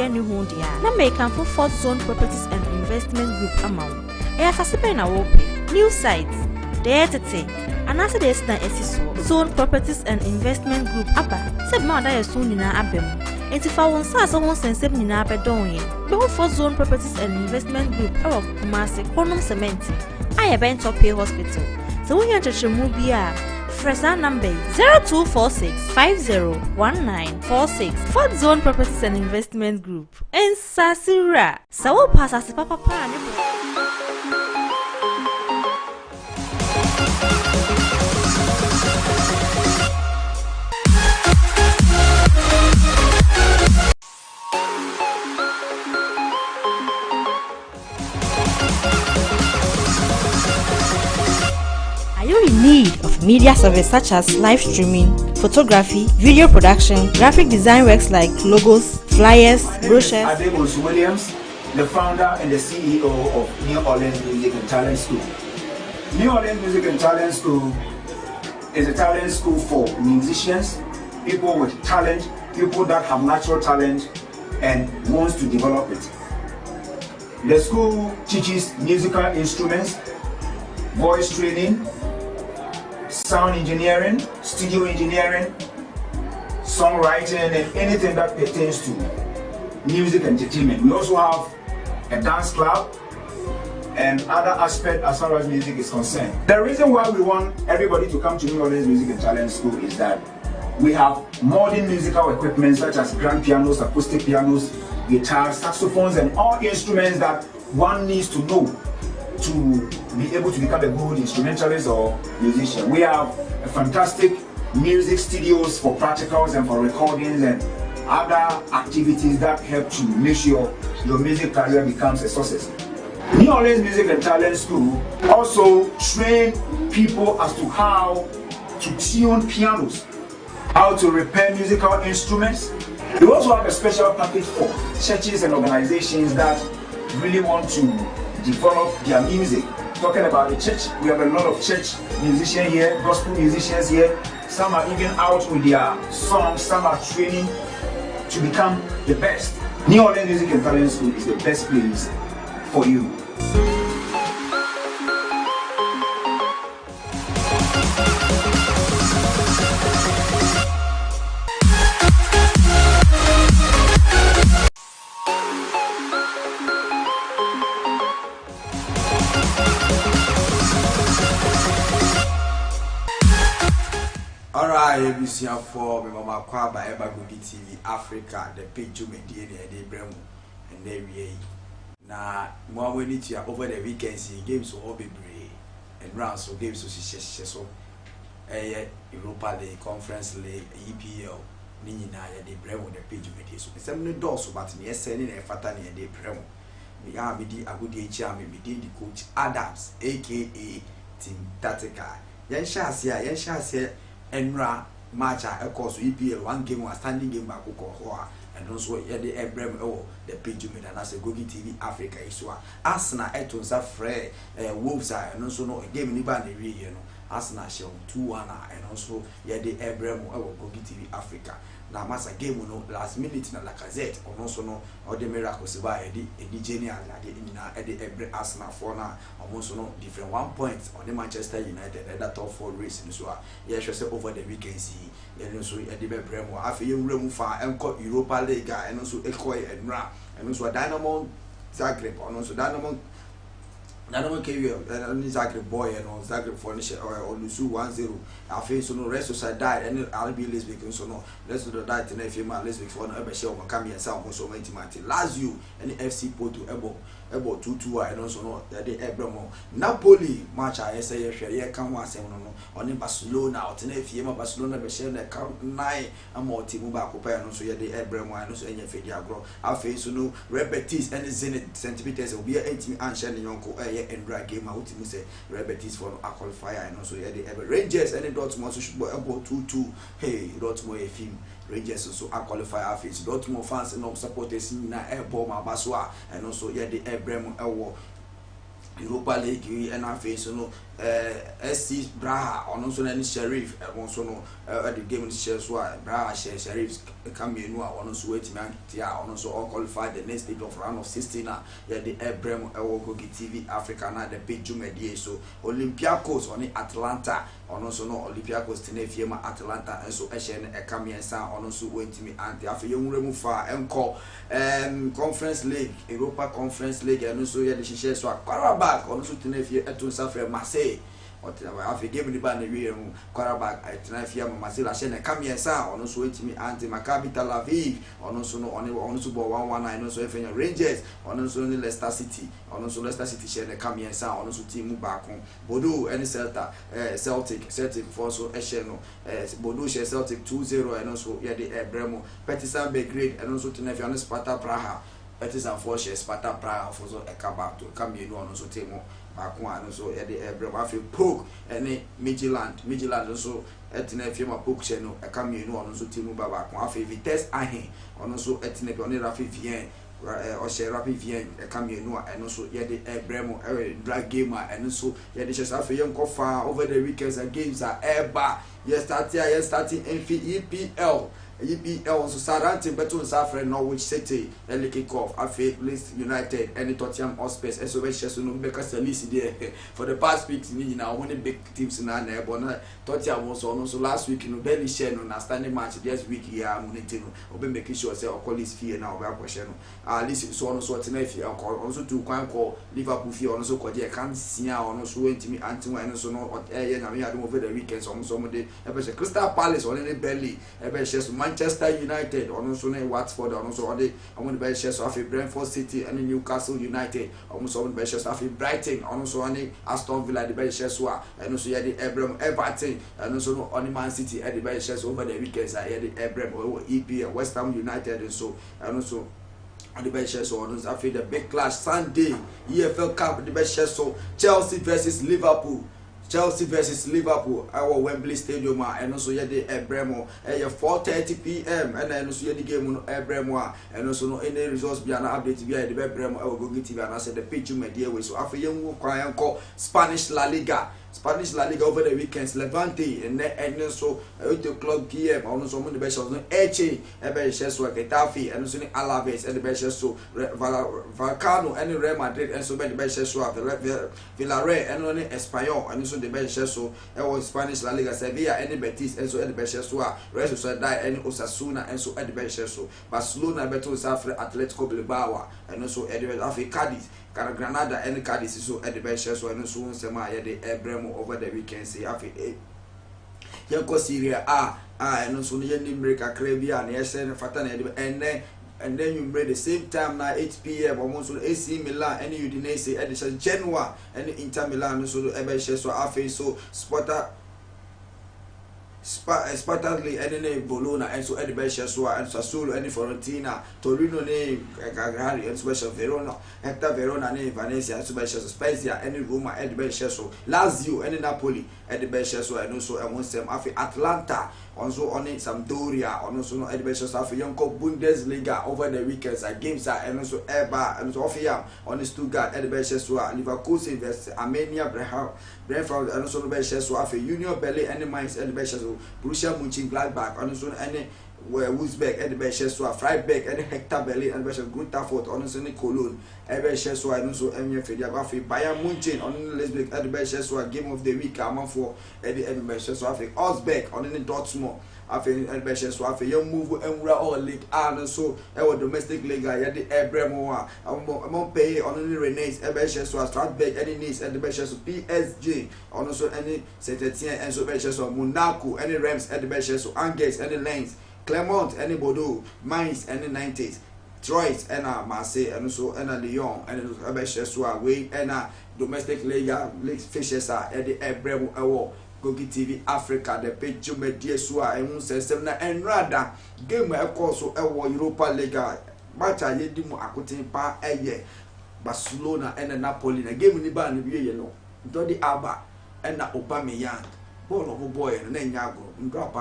share new home dia. Na make am for fourth zone properties and investment group amount. Eya sase na wo pe. New sites. Deetete. Anase de esi na esiso. Zone properties and investment group aba. Seb ma da yeso nyina abem. Enti fa won sa so won sensem nyina abedon ye. Be ho fourth zone properties and investment group awo Kumasi Kronum cement. Aye ben top pay hospital. So when you chechemu bia Fresa number 0246 501946 Fourth Zone Properties and Investment Group. And Sasira. Sawo pasasi papa pa ne. Are you in need of media service such as live streaming, photography, video production, graphic design works like logos, flyers, brochures? My name is Williams, the founder and the CEO of New Orleans Music and Talent School. New Orleans Music and Talent School is a talent school for musicians, people with talent, people that have natural talent and wants to develop it. The school teaches musical instruments, voice training, sound engineering, studio engineering, songwriting, and anything that pertains to music entertainment. We also have a dance club and other aspects as far as music is concerned. The reason why we want everybody to come to New Orleans Music and Talent School is that we have modern musical equipment such as grand pianos, acoustic pianos, guitars, saxophones, and all instruments that one needs to know to be able to become a good instrumentalist or musician. We have a fantastic music studios for practicals and for recordings and other activities that help to make sure your music career becomes a success. New Orleans Music and Talent School also train people as to how to tune pianos, how to repair musical instruments. We also have a special package for churches and organizations that really want to develop their music. Talking about the church, we have a lot of church musicians here, gospel musicians here. Some are even out with their songs, some are training to become the best. New Orleans Music and Talent School is the best place for you. Alright, ABC for me mama kwa ba eba Gogi TV Africa, the page you made the bremu and there we na more we need to over the weekends games all be brave and rounds so games so Europa League, Conference League, EPL ni na ya the bremu the page you made so some no doors but me sending a fata ni the bremu me a me di agudi echa me di coach Adams aka Team Tactical yen shase Enra match a course EPL one game was standing game back and also the Abraham the page made and as a Gogi TV Africa is Arsenal Etons are free Wolves and also no game in the region Arsenal show 2-1 and also the Abraham Gogi TV Africa. Now massa game no last minute na Lacazette or also no or the miracles by the genial at the every Arsenal for now almost no different 1 point on the Manchester United at that top 4 race in so yes over the weekend see and also at the Bremo after you room far and caught Europa League and also Ecoy and also a Dynamo Zagreb and also Dynamo Zagreb boy and on Zagreb furniture or Lusu 1-0. I feel so no rest of died and I'll be lesbian so no rest of the diet and if you might lesbian for no ever share Macami and South also intimate. Last you and FC Porto Ebo 2-2 and also no that they Ebramo Napoli match I say share come once no on Barcelona or Tenerife Barcelona be share the count 9 and more team back up and also the Ebramo and also any Fedia grow. I feel so no Rebetis and Zenit centimeters will be a team and sharing uncle and drag game out to say Rebetis for a qualifier and also the Rangers and the Dortmund should be about 2-2. Hey, Dortmund a film. Rangers also a qualifier face. Dortmund fans and no supporters in na airport Mabaswa and also the Abraham Europa League and I face no SC Braha or no so any Sheriff also no at the game shares why Braha Sheriffs come in one so wait man tia on so all qualified the next stage of round of 16 yeah the Abraham Gogi TV Africa na the page media so Olympiacos on Atlanta on also no Olympiacos Tenefia Atlanta and so Eshen Ekamiensa on also wait me anti after you remove far and call Conference League Europa Conference League and also yeah the shares so Karabakh on also Tenefia to suffer Marseille. After giving the band the quarterback at Tenafia Masila Shene Kamiensa, on also wait me anti Maccabi Tel Aviv, on also no on also 119, also if Rangers, on also Leicester City, on also Leicester City Shene Kamiensa, on also team back on Bodo and Celtic for so Esheno, Bodo Celtic 2-0 and also Yadi Bremo, Petisan Belgrade and also Tenafia Sparta Praha, Petisan for Sparta Praha for so Ekaba to come in on also Timo. Aquan so at the Abraham poke and Midland also at Tenefia poke channel a cameo on also Timu Baba Quafi Vitesse Ahe on also at Neponi Rafi Vien or Sherapi Vien a cameo and also yet the Abraham drag gamer and also yet the Shafi young Kofa over the weekends and games are airbar. Yes, starting EPL. EPL so Sarante Beton Safre Norwich City early kick-off Afe Leeds United and Tottenham Hotspur SOS no because the list there for the past weeks ni now one big teams na na Tottenham also last week no barely share no na standing match this week here money no obe make sure say call this fee na obe akoshe no list so so Tenefia also to kwan call Liverpool fee also ko dey can see also wentimi anti one so no na me had over the weekend so dey e Crystal Palace on any barely e share Manchester United, also Watford, also on the bench shares of Brentford City and Newcastle United, also on the bench shares of Brighton, also on the Aston Villa, the bench shares and also the Everton, and also on the Man City at the bench shares over the weekends. I had the Abraham EP, West Ham United, and so and also. On the bench shares on after the big clash Sunday, EFL Cup, the bench shares so Chelsea versus Liverpool. Chelsea versus Liverpool, our Wembley Stadium, and also the Bremo, 4:30 p.m. and then also the game on Bremo, and also no any results beyond update via the Bremo, our Gogi TV, and I said the page media way. So after you call Spanish La Liga over the weekends, Levante, and then so 8 o'clock p.m. Also on the best of Eche, Ebesheso, Getafe, and also Alaves, and the best so Vallecano, and Real Madrid, and so many best so Villarreal, and only Espanyol, and also the best so was Spanish La Liga, Sevilla, and Betis, and so the best so Real Sociedad, and Osasuna, and so the best so Barcelona, Beto Safre, Atletico Bilbao, and also the Cadiz. Granada and Cadiz so at the best so and so sema ya the Abraham over the weekend say afi yanko Syria and also the break Caribbean yes and Fatan and then you break the same time now 8 p.m. almost AC Milan and Udinese at the Genoa and Inter Milan so the so afi so Spartanly any Bologna and so Eddie Beshasua and Sassuolo and Fiorentina, Torino name Cagliari and Special Verona, Hector Verona name Venezia and Special Spezia, any Roma Eddie Beshaso, Lazio and Napoli Eddie Beshaso and also amongst them after Atlanta, also on Sampdoria, also no Eddie Beshaso after Yonko Bundesliga over the weekends and games and also Eba and Sofia on Stuttgart Eddie Beshaso, Leverkusen versus Armenia Brentford and also Beshaso after Union Berlin and Mainz Eddie Beshaso. Borussia Mönchengladbach, and also any Wolfsburg, and the Besheswa, Freiburg, and Hector Berlin, and Beshel Grutafort, and also Cologne, and Besheswa, and also Emir Fediagafi, Bayern Munchen, on Lesbic, and the Besheswa, game of the week, I'm for Eddie and Besheswa, Osbeck, on the Dortmund. After Besheswa, after young move, and we're all league, and so our domestic league, I had the Abramo, I'm pay on any Renes, Besheswa, Strasbourg, any Nice, and the Besheswa PSG, on also any Saint Etienne, and so Besheswa, Monaco, any Rams, and the Besheswa, Angers, any Lens, Clermont, any Bordeaux, Mainz, any 90s, Troyes, and Marseille, and also and Lyon, and Besheswa, way, and domestic league fishes are at the Abramo Award. Gogi TV Africa, the page you made Yesua, and system and rather game of course Europa League match. I did more accounting pa a year Barcelona and Napoli, a game in the band, you know, Dodi Alba and Aubameyang. ball of boy and then yago drop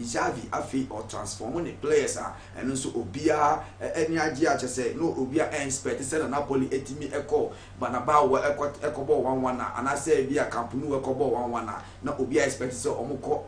Javi afi or transform the players and also obia any idea just say no obia expect send Napoli etimi echo but about what echo ball 1-1 and I say via Campunu echo ball 1-1 na obia expect so omoko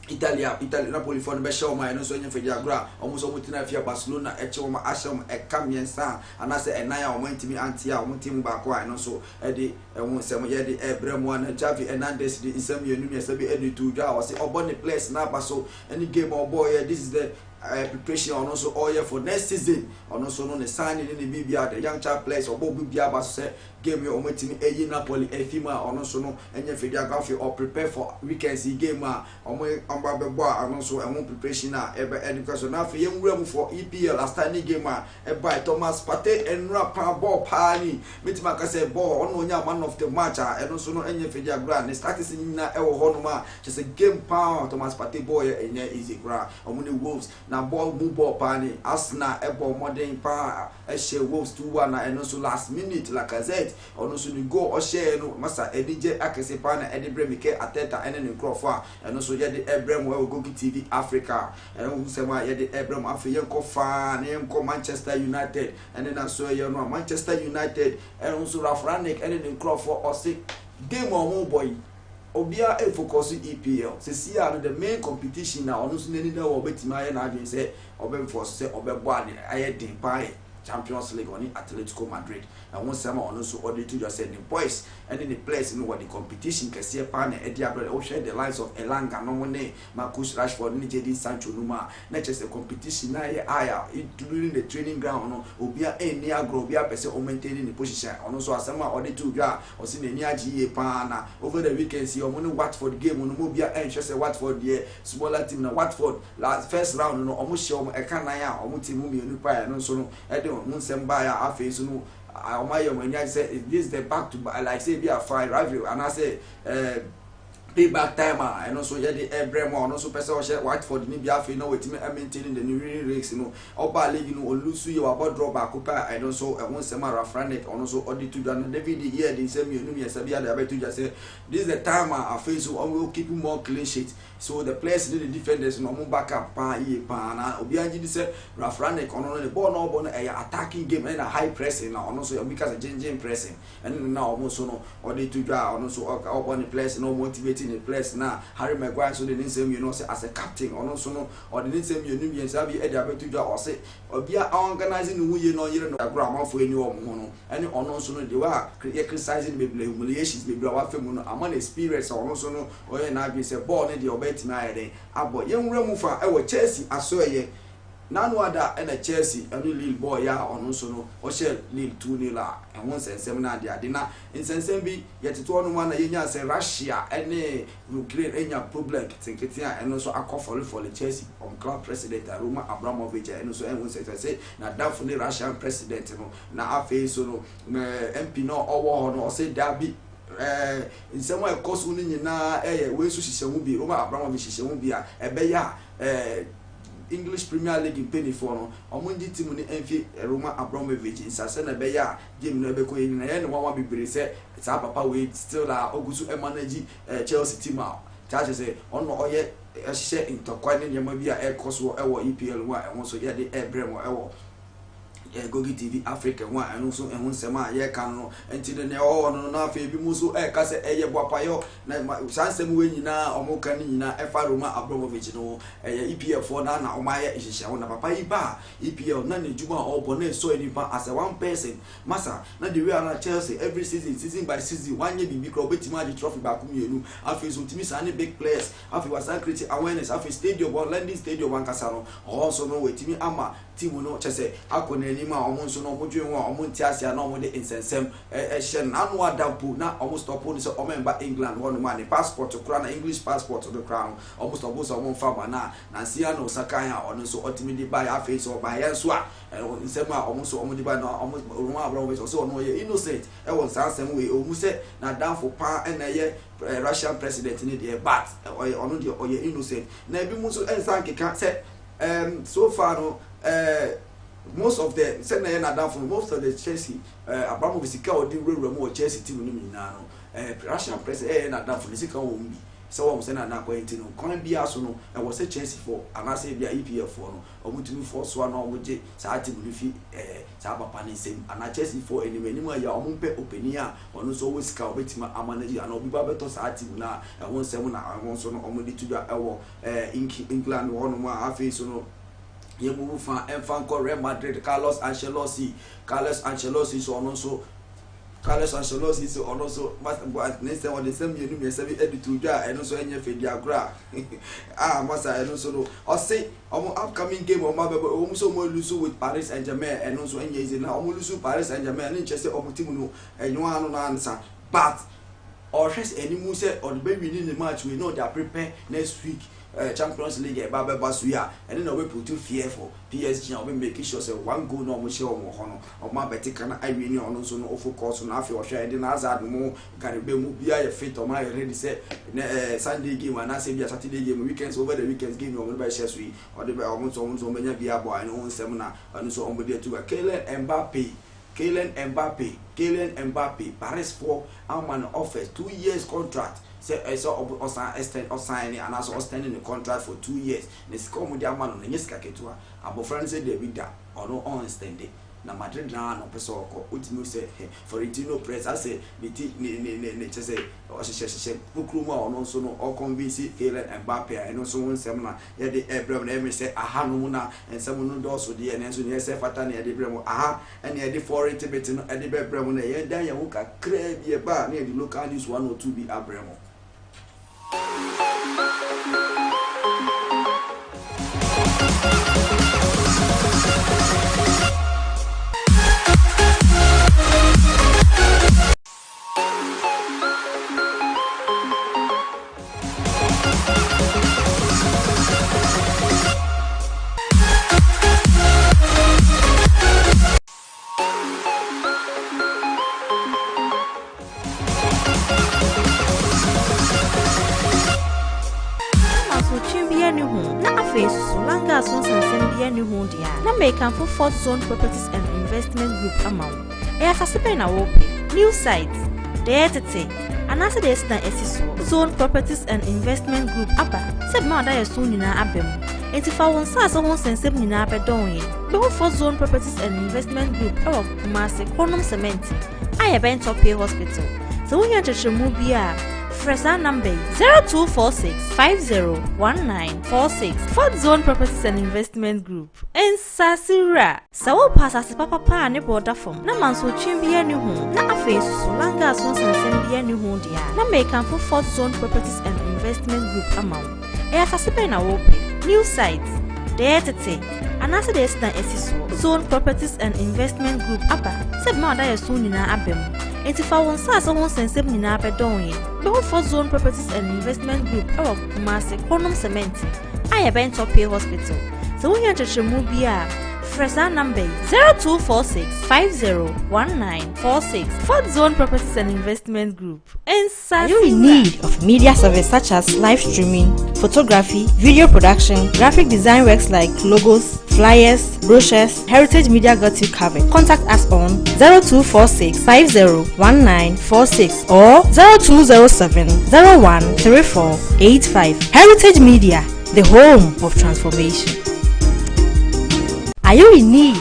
Italy Napoli for the show my no so nya fediagra almost omutina fia Barcelona echoma asham ekamiensa and I say enaya omantimi antia omutim ba kwa no so e de won sem ye de ebremo na Javi Hernandez de insam ye nunu sabi editu dwa o say obone place na ba so any game or boy this is the preparation on also all year for next season on also no signing in the BBR the young child players or BBR ba say game your ometimi eyi Napoli efima on also no enye fedia graphic or prepare for weekends game omo amba bebo on also e preparation na ebe education na fe yemwura for EPL last time game e by Thomas Partey enra pa ball pa ni metima ka say ball on onya man of the match and also no enye fedia gra ne start season na e wo ho no ma just a game pa Thomas Partey boy enye easy gra omo ni Wolves na ball move ball pani Arsenal e ball modern pa e she Wolves 2-1 and also last minute like I said ono so ni go o share no masa edije akese pa na edibre mike ateta ene ne nkrofo eno so ye de Ebrem we Gogi TV Africa eno sema ye de Ebrem afi ye nkofa na ye nko Manchester United ene na so ye no Manchester United eno so Rafranik ene ne nkrofo o se game o boy obia e focus EPL se see are the main competition na ono so nani na wo betima ye na adwen se obem force se obebo ade aye din pa Champions League on Atletico Madrid and one summer on also order to just send the boys and in the place in what the competition can see a partner Eddie Abel share the lines of Elanga no one Marcus Rashford ni JD Sancho Numa not just a competition na aya during the training ground no obia any agro bia person o maintaining the position on also asema order to ja or see any GA pana over the weekend see on Watford game on no bia just a Watford there smaller team na Watford last first round no almost show e kan na ya omo team mu mienu pa no so no Munsembaya afe so no amayo when I say this the back to like say be a fine rival and I say payback timer and also the Ebrem and also person Watford ni be afe no wetimi maintaining the new race you know oba league you know olusu you about draw back up and also Munsema Rafranet and also audit to dan David here the same you know me say be able to just say this is the timer afe so will keep more clean sheet. So the players need the defenders no mo back up pa na obi anji di say Rafranek ono the ball no ball attacking game and a high pressing na ono so you because a pressing and now almost so no or they to draw ono so up on the players no motivating the players na Harry Maguire so the same you know say as a captain ono so no or the same you know sabi e dey to draw or say obi organizing who you know you know agro for any one no and ono so no they were criticizing the humiliations be wa femu no among experience ono so no or na be say ball ne dey Tonight, abo yenwura mu fa e wo Chelsea aso eye nanu ada e na Chelsea anu Lille boy ya onu so no o she Lille 2-0 a won sensem na ade na insensem bi yeteto onu ma na yenya se Russia ene Ukraine enya problem kinkiti a eno so akofole for Chelsea club president Roman Abramovich eno so won say na dafo ni Russian president no na afi so no MP no owo ho no o say dabi in some way cause we nyina we so hihye hu bi Roma Abramovich hihye hu bi a ebe ya English Premier League in penny for no omundi team ni enfi Roma Abramovich insase na be ya game no be ko yin na ye no wa bibire se sa papa we still ogusu manage Chelsea team a charge say ono oye hihye intokwa ni nyama bi a ekoso e wo EPL wa e won so ye de Ebrem e wo Gogi TV Africa one and also sema ye kan no enti ne no na afi bi mu so ka se eye boapayo na sansem we nyina omoka ni nyina efa Roma Abramovich no EPL for na omaye ihihia na papa yi ba EPL na ne juma obo na so any ba as a one person masa na the way na Chelsea every season by season one year bibi kro betima the trophy ba ku mienu afi so timi sa ne big players afi wasan create awareness afi stadium or landing stadium one kasaro also no wetimi ama team no chese akona ma omo so no modwen wa omo ntiasia na omo de insensem ehye na no adampu na omo stop on so omo mba England one man the passport kura na English passport the crown omo stop so omo fa na sia no sakan a ono so ultimately buy afi so buy yan so a nsem a omo so omo di buy na omo Roma Abramovich so no ye innocent e won sansem we omo se na damfo pa na ye Russian president ni the but ono de oye innocent na bi mu so ensan keka se so far no most of the most of the Chelsea Abramovich ka odi rewrem o Chelsea team no nyina no Russian president na down for the second won bi so I'm saying na kwenti no kwan bia so no e was a Chelsea for and I say bia EPF for no omutumi for so na omuje sa team no fi sa papa ne sem and Chelsea for anyway nimu ya omumpe openi a ono so always ka obetima amanage and obi ba beto sa team na e won sem na won so no omudi tudwa e wo England wono mu afi so no ye move fan Real Madrid. Carlos Ancelotti so ono so Carlos Ancelotti so ono so but next time on the same year me say edit to ja eno so enye fedi agora masa eno so no o say upcoming game o ma be o so mo lose with Paris Saint-Germain eno so enye is na o lose Paris Saint-Germain ni nche say o team no enyo anu na answer but or just any move say or the baby in the match we know they are prepare next week Champions League Baba Basuya and then we put fear for PSG and we make sure say one goal no mo share o mo hono o ma beti kana iwini ono so no focus na afi o share dey na azad mo garebe mu bia ye fit o ma ready say Sunday game and say bia Saturday game weekends over the weekends game o mo ba share sui o dey o mo so menya bia boy no nsem na ono so o mo dey to Kylian Mbappe Paris for man offers 2 years contract. Say I saw signing and also extending the contract for 2 years. This come with man on the Niska Ketua. Abo friends say they big that or no understanding. Na Madrid na no person ko ultimo say for it no press I say ne say o she Kronum or no so no or convince Kylian Mbappe and no so one semina ye the Abraham na say aha no na and some no do so dey and so ne say fata na ye the Abraham aha and ye the foreign tibet no e the Abraham na ye dan ye wo ka kra bi e ba na the local news 102 bi Abraham. Na make for fourth zone properties and investment group amount. Fascipe na wope new sites, the entity, and after the SISO zone properties and investment group upper. Said ma da soon in abem. And if I want sas on sense in abedon, the fourth zone properties and investment group of Kumasi Kronum cement. I have been top here hospital. So we have to move here. Fresa number 0246 501946 Fourth Zone Properties and Investment Group. And Sasira. Sawo pass as papa ne border form. Na man so chimbia ni home. Na aface so langa so sensembia ni home dia. Na make for Fourth Zone Properties and Investment Group amount. Fascipe na wope new sites, the entity, and after the SISO zone properties and investment group upper. Said ma da soon in abem. And if I want sas on sense in abedon, the Fourth Zone Properties and Investment Group of Kumasi Kronum cement. I have been top here hospital. So we have to move here. Fresa number 0246 501946 Fourth Zone Properties and Investment Group. And are you in need of media service such as live streaming, photography, video production, graphic design works like logos, flyers, brochures? Heritage Media got you covered. Contact us on 0246 501946 or 0207 013485. Heritage Media, the home of transformation. Are you in need?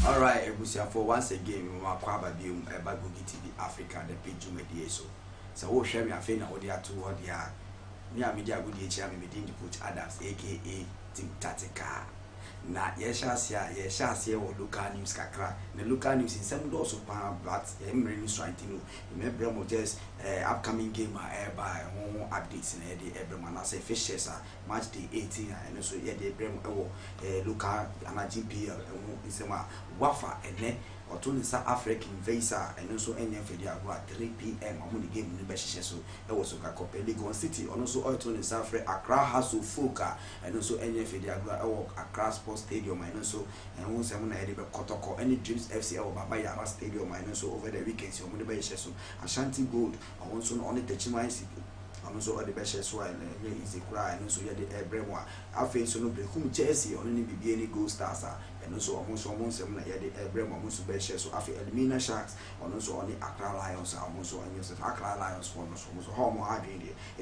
Alright, for once again, we are Gogi TV Africa, the page so. So we'll share me a fan of the two or the near media good chairman within the put Adams, aka Tatica. Na yeshas or local news kakra. The local news in some doors of power, but Emery news trying to know. Remember, just upcoming game by more updates in the Ebreman. I say fishes match day 18 and also yet the Brem local and GPL and some wafa and then or to South African visa and also any for the 3 p.m. on the game in the best so that was Legon City and also to South Africa Accra has to Fuka and also any for the Accra Sports Stadium and also and once I'm going to Kotoko any Dreams FC or Baba Stadium and also over the weekends on the best so Ashanti Gold and also on the Techimai and also the best so here is a cry and also the Bremwa. I face no break Chelsea on any BBN Gold Stars and also almost some like the Brem almost be share so after Elimina Sharks or also only Accra Lions almost on your Accra Lions for almost home hardly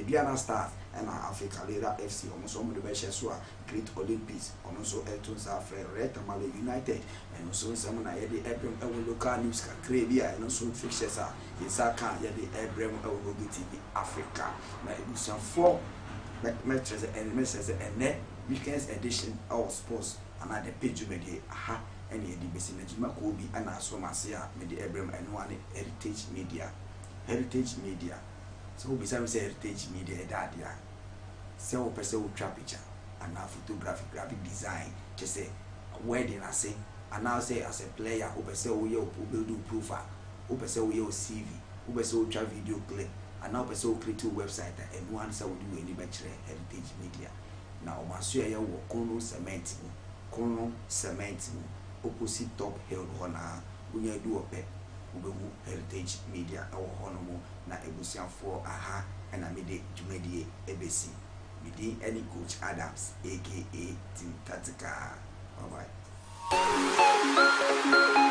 Diana Stars and Africa Leader FC almost on the best so Great Olympics and also Elton's affair Red Tamale United and also some like the Ebrem local news Caribbean and also fixtures are in Saka the Ebrem Gogi TV Africa like some 4 matches and messages and net weekends edition of sports and at the page media aha any the basic Najima Kobi and so Masia with the Abraham and one heritage media so we say heritage media that ya say we person will trap picture and now photography graphic design just say wedding I say and now say as a player who person we build profile who person we CV who person will trap video clip and now person will create a website and one say we do any bachelor heritage media now maso ya wo Kronum cement opposite top hill hona unya du ope ubewu heritage media awo hono mo na ebusiafo aha na mede dwumadie ebesi mede any coach Adams aka Team Tactical. Bye bye.